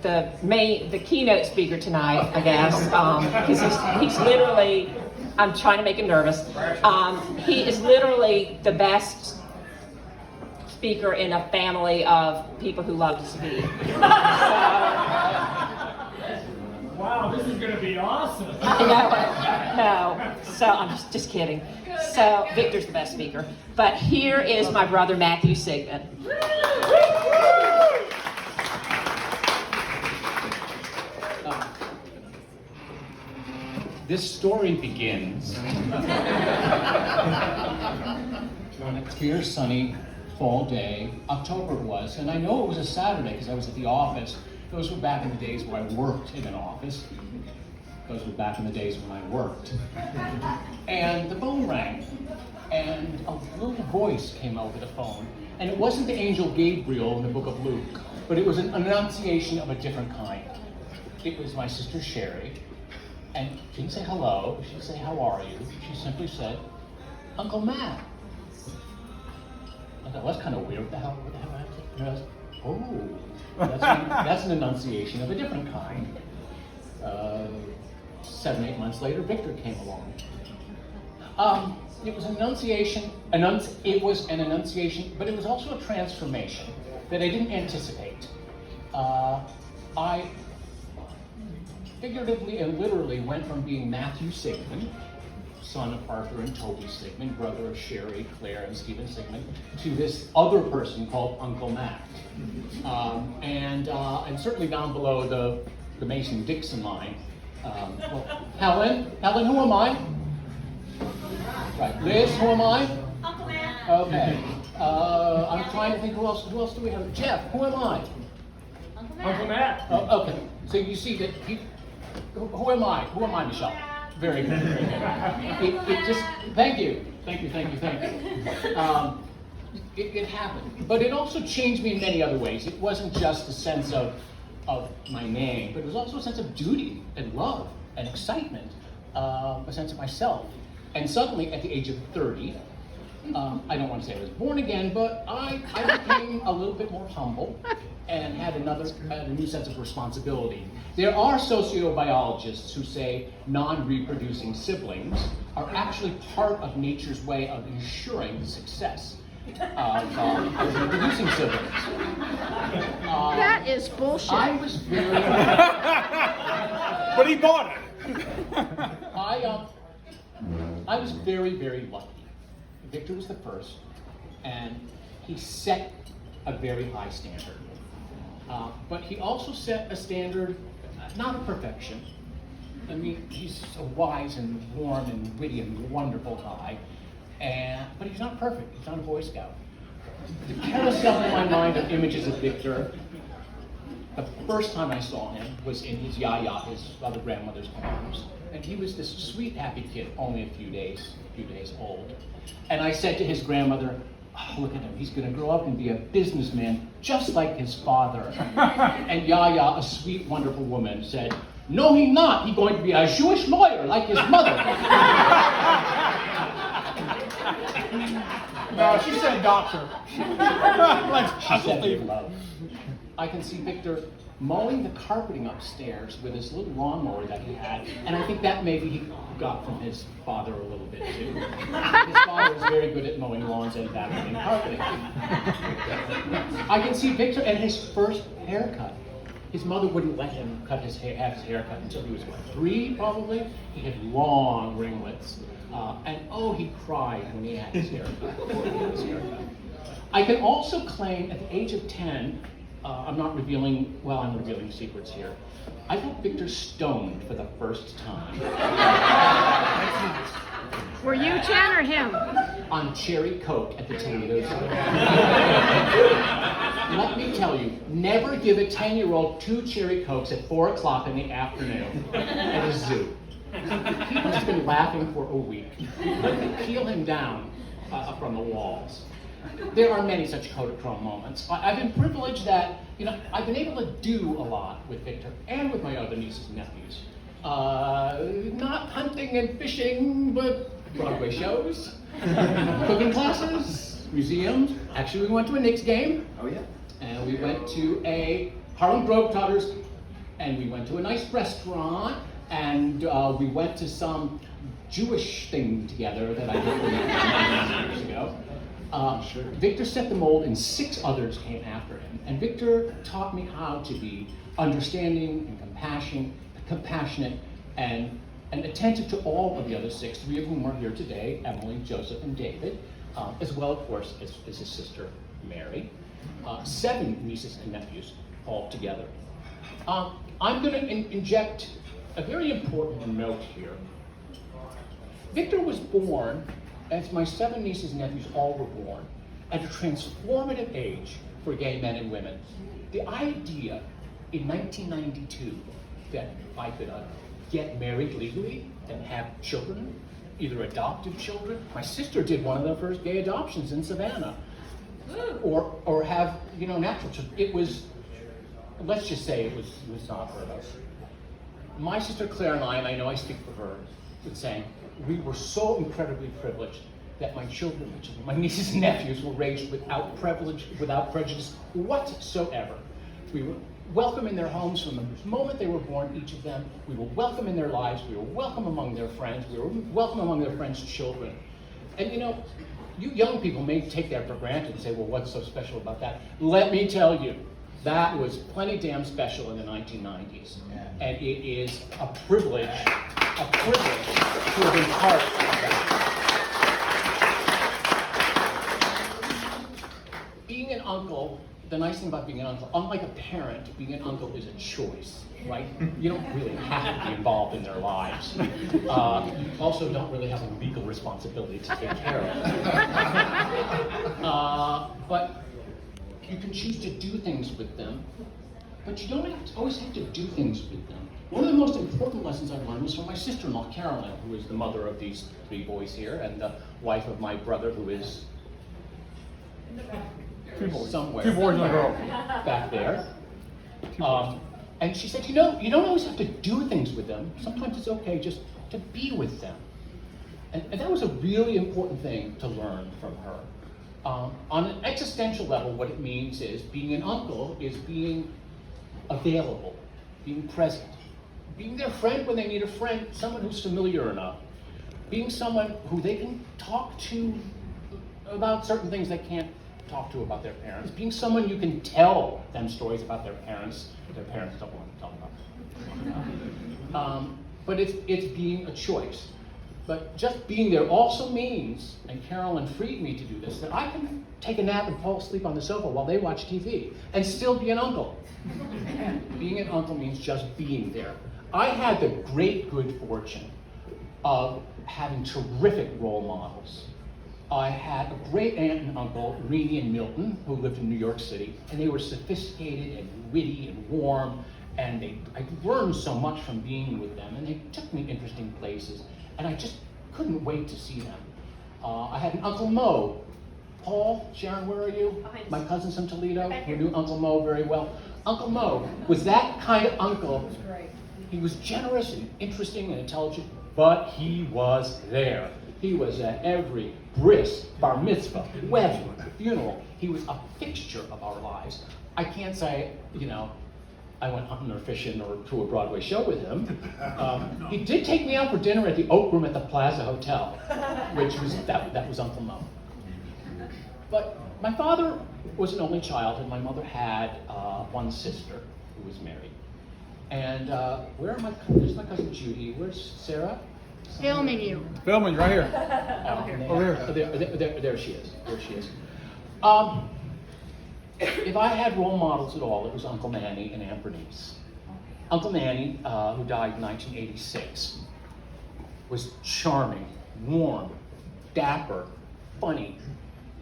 the keynote speaker tonight, I guess, because he's literally, I'm trying to make him nervous. He is literally the best speaker in a family of people who love to speak. Wow, this is going to be awesome. No. So I'm just kidding. So Victor's the best speaker. But here is my brother Matthew Sigmund. This story begins on a clear, sunny fall day. October it was, and I know it was a Saturday because I was at the office. Those were back in the days where I worked in an office. Those were back in the days when I worked. And the phone rang, and a little voice came over the phone. And it wasn't the angel Gabriel in the book of Luke, but it was an annunciation of a different kind. It was my sister Sherry, and she didn't say hello, she didn't say how are you, she simply said, Uncle Matt. I thought, well, that's kind of weird, what the hell happened? And I was, oh, that's an annunciation of a different kind. 7, 8 months later, Victor came along. It was an annunciation, it was an annunciation, but it was also a transformation that I didn't anticipate. I figuratively and literally went from being Matthew Sigmund, son of Arthur and Toby Sigmund, brother of Sherry, Claire, and Stephen Sigmund, to this other person called Uncle Matt. And certainly down below the Mason-Dixon line. Helen, who am I? Right, Liz, who am I? Uncle Matt. Okay. I'm trying to think who else do we have? Jeff, who am I? Uncle Matt. Oh, okay. So you see that who am I? Who am I, Michelle? Very good, very good. It just, thank you. It happened. But it also changed me in many other ways. It wasn't just a sense of my name, but it was also a sense of duty and love and excitement, a sense of myself. And suddenly, at the age of 30, I don't want to say I was born again, but I became a little bit more humble and had a new sense of responsibility. There are sociobiologists who say non-reproducing siblings are actually part of nature's way of ensuring the success of reproducing siblings. That is bullshit. I was very... But he bought it. I was very, very lucky. Victor was the first, and he set a very high standard. But he also set a standard, not of perfection. I mean, he's a wise and warm and witty and wonderful guy, but he's not perfect. He's not a Boy Scout. The carousel in my mind of images of Victor, the first time I saw him was in his yaya, his other grandmother's arms. And he was this sweet, happy kid, only a few days old. And I said to his grandmother, oh, look at him, he's going to grow up and be a businessman just like his father. And Yaya, a sweet, wonderful woman, said, no, he's not. He's going to be a Jewish lawyer like his mother. No, she said doctor. She said with love. I can see Victor mowing the carpeting upstairs with his little lawnmower that he had, and I think that maybe he got from his father a little bit too. His father was very good at mowing lawns and vacuuming carpeting. I can see Victor and his first haircut. His mother wouldn't let him have his haircut until he was, 3 probably? He had long ringlets. And he cried when he had his haircut. I can also claim at the age of 10, I'm revealing secrets here. I got Victor stoned for the first time. Were you 10 or him? On cherry Coke at the Toledo Zoo. Let me tell you, never give a 10-year-old 2 cherry Cokes at 4 o'clock in the afternoon at a zoo. He must have been laughing for a week. Peel him down from the walls. There are many such Kodachrome moments. I've been privileged that, I've been able to do a lot with Victor and with my other nieces and nephews. Not hunting and fishing, but Broadway shows, cooking classes, museums. Actually, we went to a Knicks game. Oh, yeah. And we went to a Harlem Globetrotters and we went to a nice restaurant, and we went to some Jewish thing together that I did many years ago. Victor set the mold, and 6 others came after him. And Victor taught me how to be understanding and compassionate and attentive to all of the other 6, 3 of whom are here today, Emily, Joseph, and David, as well, of course, as his sister, Mary. 7 nieces and nephews all together. I'm going to inject a very important note here. Victor was born, as my 7 nieces and nephews all were born, at a transformative age for gay men and women. The idea in 1992 that I could get married legally and have children, either adopted children. My sister did one of the first gay adoptions in Savannah. Or have, natural children. It was, let's just say it was not heard of. My sister Claire and I know I speak for her, with saying, we were so incredibly privileged that my children, my nieces and nephews, were raised without prejudice whatsoever. We were welcome in their homes from the moment they were born, each of them. We were welcome in their lives. We were welcome among their friends. We were welcome among their friends' children. And you young people may take that for granted and say, well, what's so special about that? Let me tell you, that was plenty damn special in the 1990s. And it is a privilege to have been part of that. Being an uncle, the nice thing about being an uncle, unlike a parent, being an uncle is a choice, right? You don't really have to be involved in their lives. You also don't really have a legal responsibility to take care of. But you can choose to do things with them, but you don't always have to do things with them. One of the most important lessons I've learned was from my sister-in-law, Carolyn, who is the mother of these 3 boys here, and the wife of my brother, who is somewhere. 2 boys and a girl. Back there. And she said, you don't always have to do things with them. Sometimes it's okay just to be with them. And that was a really important thing to learn from her. On an existential level, what it means is being an uncle is being available, being present, being their friend when they need a friend, someone who's familiar enough, being someone who they can talk to about certain things they can't talk to about their parents, being someone you can tell them stories about their parents don't want to talk about. But it's being a choice. But just being there also means, and Carolyn freed me to do this, that I can take a nap and fall asleep on the sofa while they watch TV and still be an uncle. Being an uncle means just being there. I had the great good fortune of having terrific role models. I had a great aunt and uncle, Renee and Milton, who lived in New York City, and they were sophisticated and witty and warm, and I learned so much from being with them, and they took me interesting places, and I just couldn't wait to see them. I had an Uncle Mo. Paul, Sharon, where are you? My cousin's from Toledo, who knew Uncle Mo very well. Uncle Mo was that kind of uncle. He was generous and interesting and intelligent, but he was there. He was at every bris, bar mitzvah, wedding, funeral. He was a fixture of our lives. I can't say, I went hunting or fishing or to a Broadway show with him. He did take me out for dinner at the Oak Room at the Plaza Hotel, which was, that was Uncle Mo. But my father was an only child, and my mother had one sister who was married. And there's my cousin Judy. Where's Sarah? Filming you. Filming right here. Over here. There she is. There she is. If I had role models at all, it was Uncle Manny and Aunt Bernice. Uncle Manny, who died in 1986, was charming, warm, dapper, funny.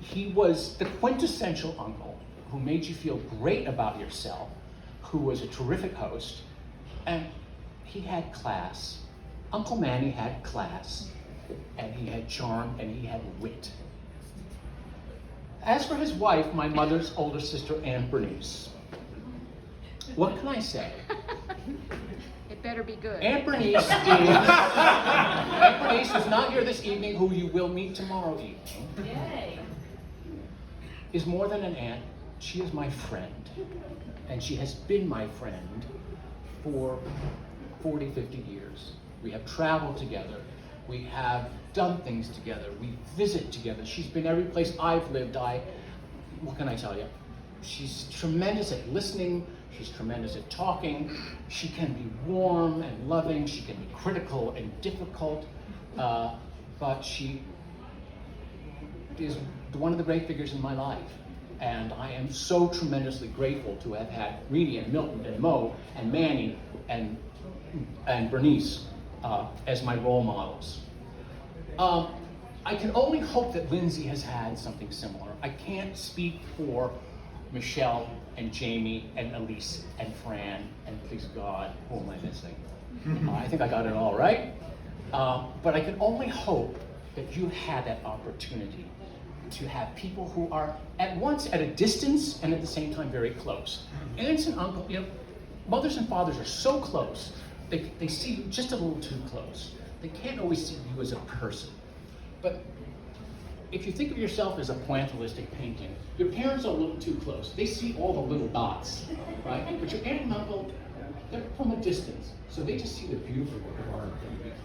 He was the quintessential uncle who made you feel great about yourself, who was a terrific host, and he had class. Uncle Manny had class, and he had charm, and he had wit. As for his wife, my mother's older sister, Aunt Bernice, what can I say? It better be good. Aunt Bernice is not here this evening, who you will meet tomorrow evening. Yay. Is more than an aunt. She is my friend, and she has been my friend for 40, 50 years. We have traveled together. We have done things together. We visit together. She's been every place I've lived. What can I tell you? She's tremendous at listening. She's tremendous at talking. She can be warm and loving. She can be critical and difficult. But she is one of the great figures in my life. And I am so tremendously grateful to have had Reedy and Milton and Mo and Manny and Bernice as my role models. I can only hope that Lindsay has had something similar. I can't speak for Michelle and Jamie and Elise and Fran and please God, who am I missing? I think I got it all right. But I can only hope that you had that opportunity to have people who are at once at a distance and at the same time very close. Aunts and uncles, mothers and fathers are so close, they see you just a little too close. They can't always see you as a person. But if you think of yourself as a pointillistic painting, your parents are a little too close. They see all the little dots, right? But your aunt and uncle, they're from a distance, so they just see the beautiful work of art that you become.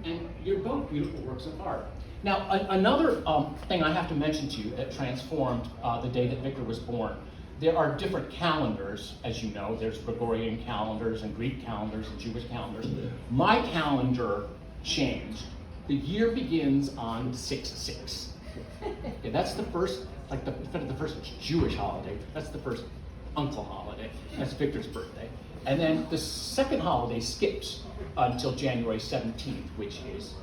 And you're both beautiful works of art. Now, another thing I have to mention to you that transformed the day that Victor was born. There are different calendars, as you know. There's Gregorian calendars and Greek calendars and Jewish calendars. My calendar changed. The year begins on 6/6. Yeah, that's the first, like the first Jewish holiday. That's the first uncle holiday. That's Victor's birthday. And then the second holiday skips until January 17th, which is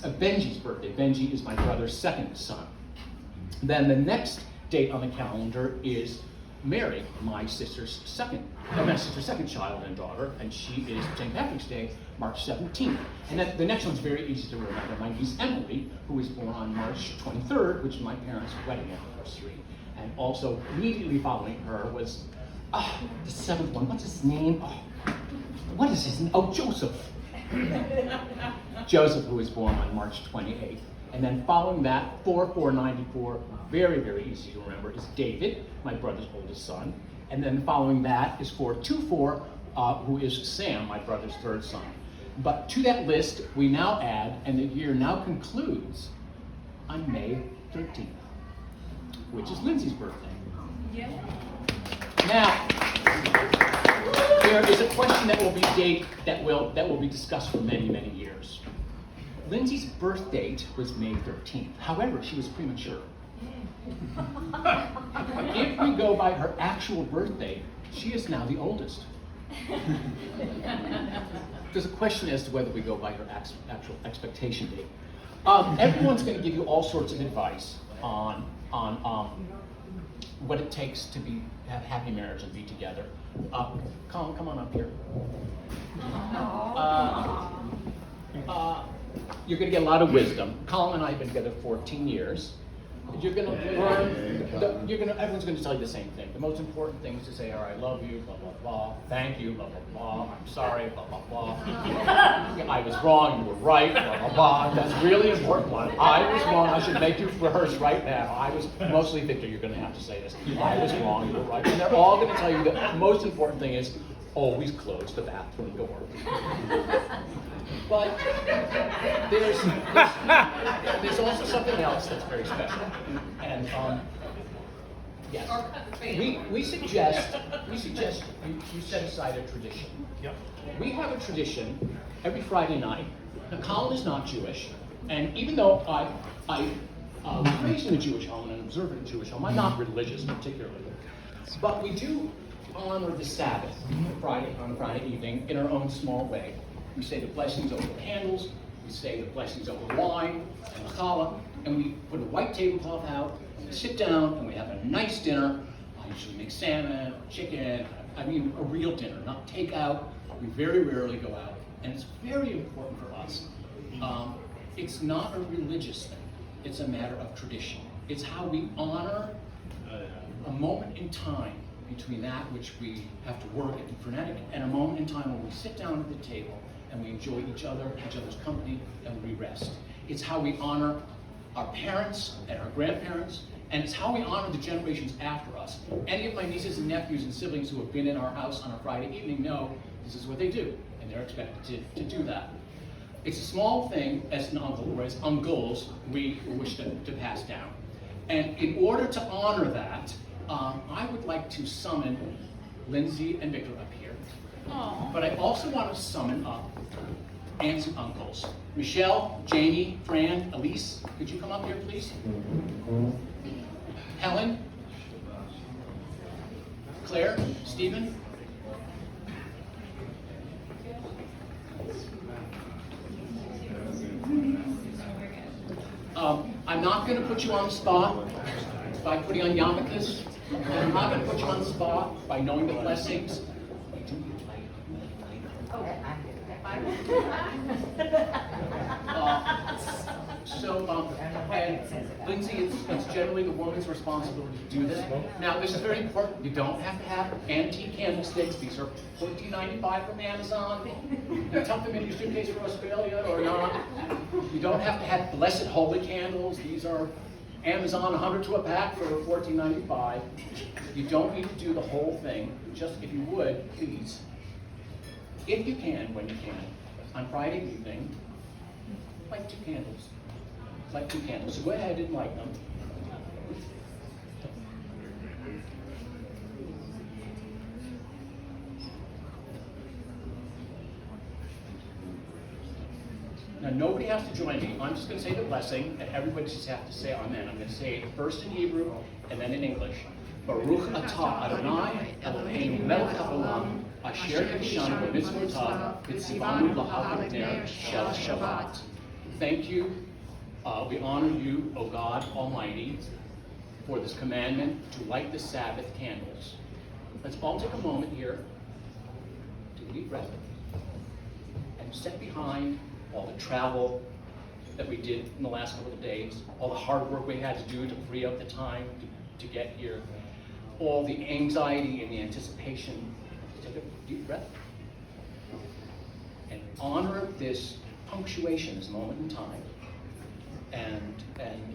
Benji's birthday. Benji is my brother's second son. Then the next date on the calendar is Mary, my sister's second child and daughter, and she is St. Patrick's Day, March 17th. And then the next one's very easy to remember. My niece Emily, who was born on March 23rd, which is my parents' wedding anniversary. And also immediately following her was the seventh one. What's his name? What is his name? Oh, Joseph. Joseph, who was born on March 28th. And then following that, 4494, very, very easy to remember, is David, my brother's oldest son. And then following that is 424, who is Sam, my brother's third son. But to that list, we now add, and the year now concludes on May 13th, which is Lindsay's birthday. Yeah. Now, there is a question that will be discussed for many, many years. Lindsay's birth date was May 13th. However, she was premature. If we go by her actual birth date, she is now the oldest. There's a question as to whether we go by her actual expectation date. Everyone's going to give you all sorts of advice on what it takes to have happy marriage and be together. Colin, come on up here. You're going to get a lot of wisdom. Colin and I have been together 14 years. You're going to learn, everyone's going to tell you the same thing. The most important thing is to say, all right, I love you, blah, blah, blah, thank you, blah, blah, blah, I'm sorry, blah, blah, blah. I was wrong, you were right, blah, blah, blah. That's really important one. I was wrong, I should make you rehearse right now. Mostly Victor, you're going to have to say this. I was wrong, you were right. And they're all going to tell you that the most important thing is always close the bathroom door. But there's also something else that's very special. And yes, we suggest you set aside a tradition. Yep. We have a tradition every Friday night. Now, Colin is not Jewish, and even though I was raised in a Jewish home and an observant Jewish home, I'm not religious particularly. But we do honor the Sabbath on Friday evening in our own small way. We say the blessings over the candles, we say the blessings over wine and the challah, and we put a white tablecloth out, and we sit down, and we have a nice dinner. I usually make salmon, chicken, a real dinner, not takeout. We very rarely go out, and it's very important for us. It's not a religious thing, it's a matter of tradition. It's how we honor a moment in time between that which we have to work and be frenetic, and a moment in time when we sit down at the table and we enjoy each other's company, and we rest. It's how we honor our parents and our grandparents And it's how we honor the generations after us. Any of my nieces and nephews and siblings who have been in our house on a Friday evening know this is what they do, and they're expected to do that. It's a small thing as an uncle, or as uncles, we wish to pass down. And in order to honor that, I would like to summon Lindsay and Victor up here. Aw. But I also want to summon up aunts and uncles. Michelle, Jamie, Fran, Elise, could you come up here, please? Helen, Claire, Stephen. I'm not going to put you on the spot by putting on yarmulkes. I'm not going to put you on the spot by knowing the blessings. And Lindsay, it's generally the woman's responsibility to do this. Now, this is very important. You don't have to have antique candlesticks. These are $14.95 from Amazon. You tuck them in your suitcase for Australia or not. You don't have to have blessed holy candles. These are Amazon 100 to a pack for $14.95. You don't need to do the whole thing. Just, if you would, please, if you can, when you can, on Friday evening, light 2 candles. Light 2 candles. So go ahead and light them. Now, nobody has to join me. I'm just going to say the blessing, and everybody just has to say amen. I'm going to say it first in Hebrew and then in English. Baruch atah Adonai Eloheinu melech haolam asher kiddushanu b'mitzvotav v'tzivanu l'havot ner shel Shabbat. Thank you. We honor you, O God Almighty, for this commandment to light the Sabbath candles. Let's all take a moment here to deep breath and set behind all the travel that we did in the last couple of days, all the hard work we had to do to free up the time to get here, all the anxiety and the anticipation. Take a deep breath and honor this punctuation, this moment in time, and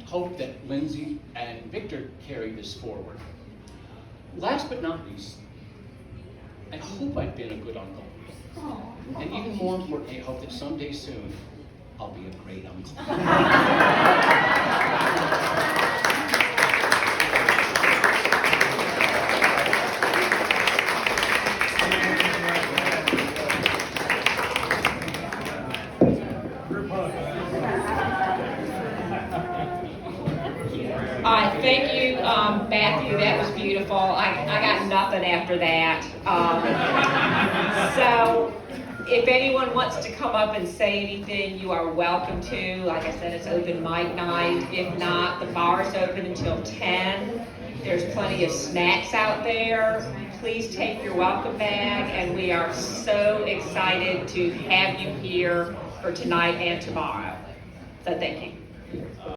hope that Lindsay and Victor carry this forward. Last but not least, I hope I've been a good uncle. And even more importantly, I hope that someday soon, I'll be a great uncle. Thank you, Matthew. That was beautiful. I got nothing after that. So, if anyone wants to come up and say anything, you are welcome to. Like I said, it's open mic night. If not, the bar is open until 10. There's plenty of snacks out there. Please take your welcome bag, and we are so excited to have you here for tonight and tomorrow. So thank you.